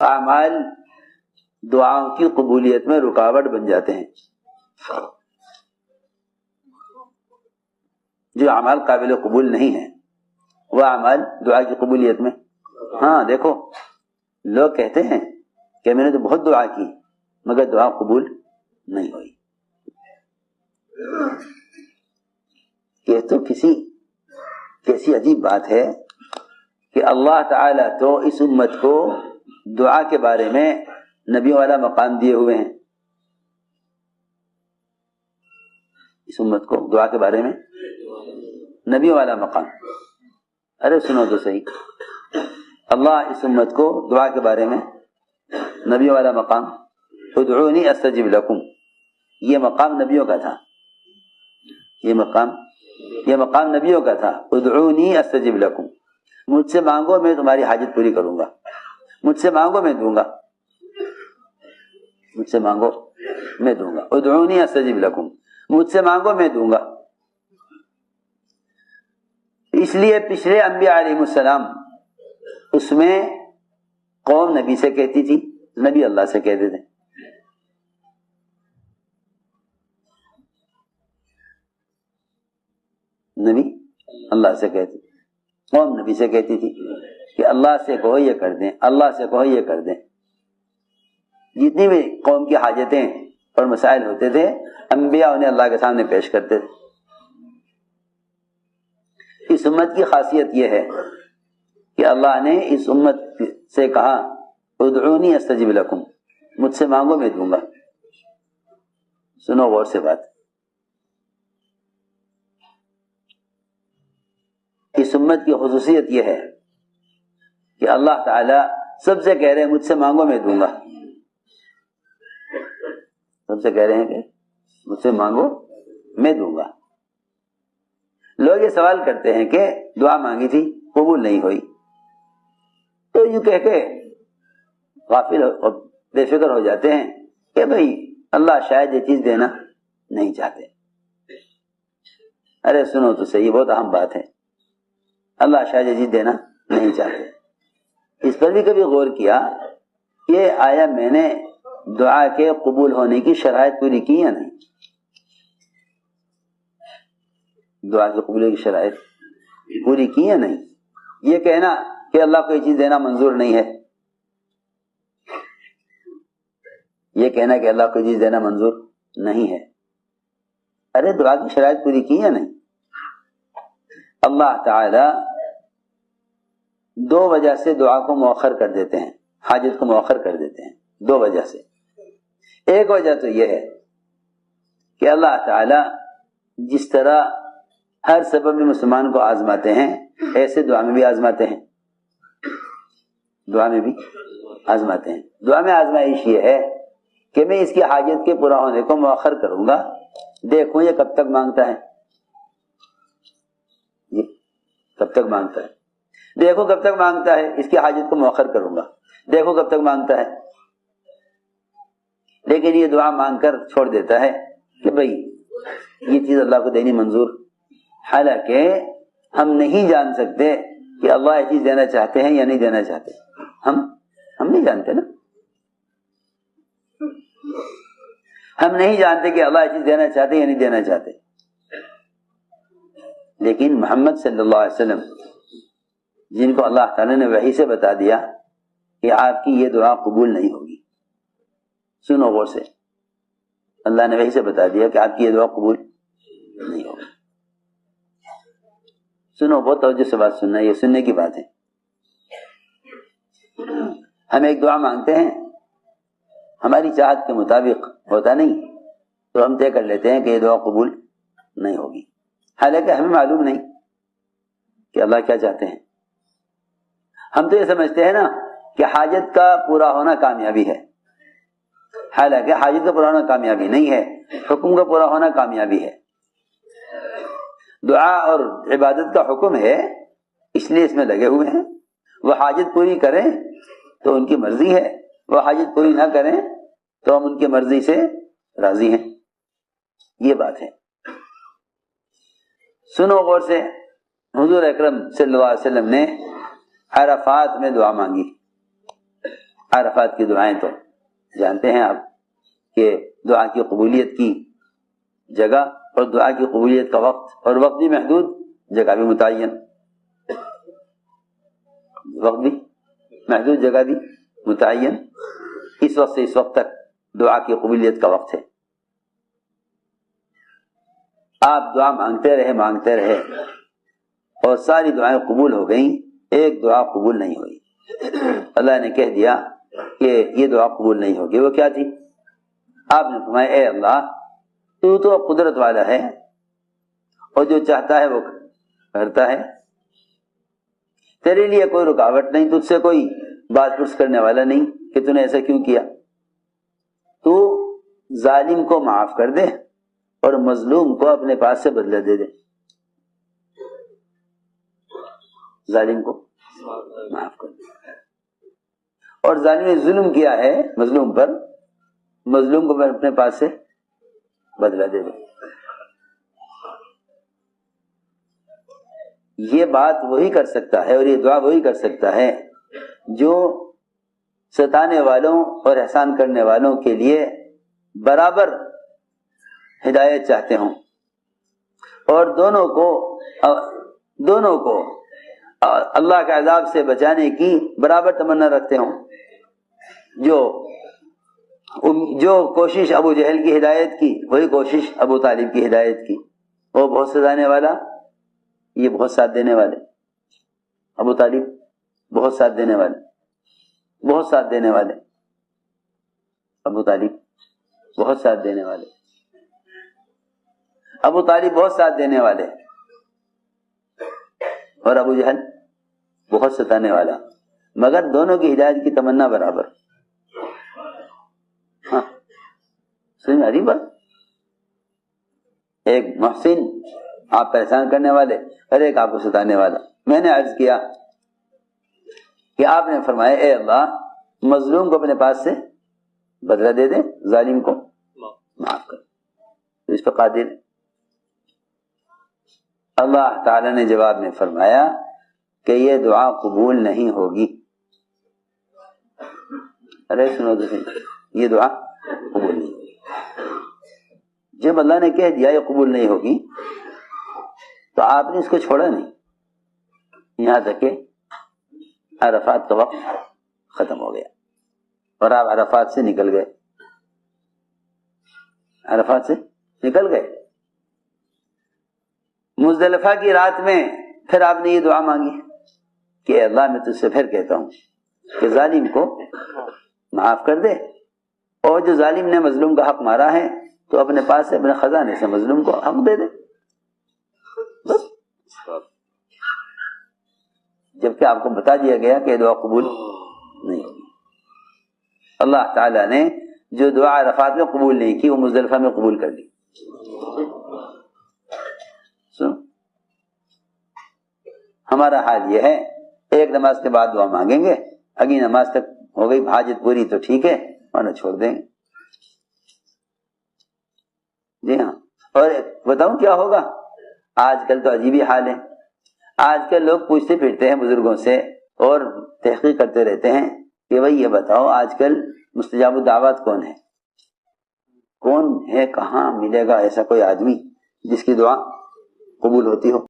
اعمال دعاؤں کی قبولیت میں رکاوٹ بن جاتے ہیں. جو اعمال قابل قبول نہیں ہیں وہ اعمال دعا کی قبولیت میں. ہاں دیکھو لوگ کہتے ہیں کہ میں نے تو بہت دعا کی مگر دعا قبول نہیں ہوئی. یہ تو کیسی عجیب بات ہے کہ اللہ تعالیٰ تو اس امت کو دعا کے بارے میں نبی والا مقام دیے ہوئے ہیں. اس امت کو دعا کے بارے میں نبی والا مقام. ارے سنو تو صحیح، اللہ اس امت کو دعا کے بارے میں نبی والا مقام، ادعونی استجب لکم، یہ مقام نبیوں کا تھا. یہ مقام نبیوں کا تھا. ادعونی استجب لکم، مجھ سے مانگو میں تمہاری حاجت پوری کروں گا، مجھ سے مانگو میں دوں گا، مجھ سے مانگو میں دوں گا. ادعونی استجب لکم، مجھ سے مانگو میں دوں گا. اس لیے پچھلے انبیاء علیہ السلام اس میں قوم نبی سے کہتی تھی، نبی اللہ سے کہتے تھے. نبی اللہ سے کہتی، قوم نبی سے کہتی تھی کہ اللہ سے کہو یہ کر دیں، اللہ سے کہو یہ کر دیں. جتنی بھی قوم کی حاجتیں اور مسائل ہوتے تھے انبیاء انہیں اللہ کے سامنے پیش کرتے تھے. اس امت کی خاصیت یہ ہے کہ اللہ نے اس امت سے کہا ادعونی استجب لکم، مجھ سے مانگو میں دوں گا. سنو غور سے بات، اس امت کی خصوصیت یہ ہے کہ اللہ تعالی سب سے کہہ رہے ہیں مجھ سے مانگو میں دوں گا. سب سے کہہ رہے ہیں کہ مجھ سے مانگو میں دوں گا. لوگ یہ سوال کرتے ہیں کہ دعا مانگی تھی قبول نہیں ہوئی، تو یوں کہہ کے غافل اور بے فکر ہو جاتے ہیں کہ بھئی اللہ شاید یہ چیز دینا نہیں چاہتے. ارے سنو تو صحیح، بہت اہم بات ہے. اللہ شاید یہ چیز دینا نہیں چاہتے. اس پر بھی کبھی غور کیا کہ آیا میں نے دعا کے قبول ہونے کی شرائط پوری کی یا نہیں؟ دعا کے قبول کی شرائط پوری کی یا نہیں؟ یہ کہنا کہ اللہ کو یہ چیز دینا منظور نہیں ہے، یہ کہنا کہ اللہ کو یہ چیز دینا منظور نہیں ہے. ارے دعا کی شرائط پوری کی یا نہیں؟ اللہ تعالی دو وجہ سے دعا کو مؤخر کر دیتے ہیں، حاجت کو مؤخر کر دیتے ہیں. دو وجہ سے. ایک وجہ تو یہ ہے کہ اللہ تعالی جس طرح ہر سبب میں مسلمان کو آزماتے ہیں ایسے دعا میں بھی آزماتے ہیں. دعا میں بھی آزماتے ہیں. دعا میں آزمائش یہ ہے کہ میں اس کی حاجت کے پورا ہونے کو مؤخر کروں گا، دیکھوں یہ کب تک مانگتا ہے، یہ کب تک مانگتا ہے، دیکھو کب تک مانگتا ہے. اس کی حاجت کو مؤخر کروں گا، دیکھو کب تک مانگتا ہے. لیکن یہ دعا مانگ کر چھوڑ دیتا ہے کہ بھئی یہ چیز اللہ کو دینی منظور. حالانکہ ہم نہیں جان سکتے کہ اللہ یہ چیز دینا چاہتے ہیں یا نہیں دینا چاہتے. ہم نہیں جانتے نا، ہم نہیں جانتے کہ اللہ یہ چیز دینا چاہتے یا نہیں دینا چاہتے. لیکن محمد صلی اللہ علیہ وسلم جن کو اللہ تعالیٰ نے وحی سے بتا دیا کہ آپ کی یہ دعا قبول نہیں ہوگی. سنو غور سے، اللہ نے وحی سے بتا دیا کہ آپ کی یہ دعا قبول نہیں ہوگی. سنو، بہت توجہ سے بات سننا، یہ سننے کی بات ہے. ہم ایک دعا مانگتے ہیں، ہماری چاہت کے مطابق ہوتا نہیں تو ہم طے کر لیتے ہیں کہ یہ دعا قبول نہیں ہوگی. حالانکہ ہمیں معلوم نہیں کہ اللہ کیا چاہتے ہیں. ہم تو یہ سمجھتے ہیں نا کہ حاجت کا پورا ہونا کامیابی ہے، حالانکہ حاجت کا پورا ہونا کامیابی نہیں ہے، حکم کا پورا ہونا کامیابی ہے. دعا اور عبادت کا حکم ہے، اس لیے اس میں لگے ہوئے ہیں. وہ حاجت پوری کریں تو ان کی مرضی ہے، وہ حاجت پوری نہ کریں تو ہم ان کی مرضی سے راضی ہیں. یہ بات ہے. سنو غور سے، حضور اکرم صلی اللہ علیہ وسلم نے عرفات میں دعا مانگی. عرفات کی دعائیں تو جانتے ہیں آپ کہ دعا کی قبولیت کی جگہ اور دعا کی قبولیت کا وقت، اور وقت بھی محدود، جگہ بھی متعین، وقت بھی محدود، جگہ بھی متعین۔ اس وقت سے اس وقت تک دعا کی قبولیت کا وقت ہے۔ آپ دعا مانگتے رہے اور ساری دعائیں قبول ہو گئیں، ایک دعا قبول نہیں ہوئی۔ اللہ نے کہہ دیا کہ یہ دعا قبول نہیں ہوگی۔ وہ کیا تھی؟ آپ نے فرمایا اے اللہ تو قدرت والا ہے اور جو چاہتا ہے وہ کرتا ہے، تیرے لیے کوئی رکاوٹ نہیں، تجھ سے کوئی بات پرس کرنے والا نہیں کہ تو نے ایسا کیوں کیا۔ تو ظالم کو معاف کر دے اور مظلوم کو اپنے پاس سے بدلہ دے دے۔ ظالم کو معاف کر دے، اور ظالم نے ظلم کیا ہے مظلوم پر، مظلوم کو اپنے پاس سے بدلہ دے دے۔ یہ بات وہی کر سکتا ہے اور یہ دعا وہی کر سکتا ہے جو ستانے والوں اور احسان کرنے والوں کے لیے برابر ہدایت چاہتے ہوں، اور دونوں کو اللہ کے عذاب سے بچانے کی برابر تمنا رکھتے ہوں۔ جو کوشش ابو جہل کی ہدایت کی وہی کوشش ابو طالب کی ہدایت کی، وہ بہت ستانے والا، یہ بہت ساتھ دینے والے، ابو طالب بہت ساتھ دینے والے، بہت ساتھ دینے والے، ابو طالب بہت ساتھ دینے والے، ابو طالب بہت ساتھ دینے والے، اور ابو جہل بہت ستانے والا، مگر دونوں کی ہدایت کی تمنا برابر۔ ہاں سمجھ آ رہی بات؟ ایک محسن آپ پر احسان کرنے والے اور ایک آپ کو ستانے والا۔ میں نے عرض کیا کہ آپ نے فرمایا اے اللہ مظلوم کو اپنے پاس سے بدلہ دے دے، ظالم کو معاف کر، تو اس پر قادر ہے۔ اللہ تعالی نے جواب میں فرمایا کہ یہ دعا قبول نہیں ہوگی۔ ارے سنو تو صحیح، یہ دعا قبول نہیں ہوگی۔ جب اللہ نے کہہ دیا یہ قبول نہیں ہوگی تو آپ نے اس کو چھوڑا نہیں، یہاں تک کہ عرفات کا وقت ختم ہو گیا اور آپ عرفات سے نکل گئے، عرفات سے نکل گئے۔ مزدلفہ کی رات میں پھر آپ نے یہ دعا مانگی کہ اللہ میں تجھ سے پھر کہتا ہوں کہ ظالم کو معاف کر دے، اور جو ظالم نے مظلوم کا حق مارا ہے تو اپنے پاس سے اپنے خزانے سے مظلوم کو حق دے دے، بس۔ جبکہ آپ کو بتا دیا گیا کہ دعا قبول نہیں ہوگی۔ اللہ تعالیٰ نے جو دعا عرفات میں قبول نہیں کی وہ مزدلفہ میں قبول کر لی۔ ہمارا حال یہ ہے، ایک نماز کے بعد دعا مانگیں گے، اگلی نماز تک ہو گئی حاجت پوری تو ٹھیک ہے، ورنہ چھوڑ دیں گے۔ جی ہاں، اور بتاؤں کیا ہوگا؟ آج کل تو عجیب ہی حال ہے، آج کل لوگ پوچھتے پھرتے ہیں بزرگوں سے اور تحقیق کرتے رہتے ہیں کہ بھائی یہ بتاؤ آج کل مستجاب الدعوات کون ہے؟ کون ہے؟ کہاں ملے گا ایسا کوئی آدمی جس کی دعا قبول ہوتی ہو؟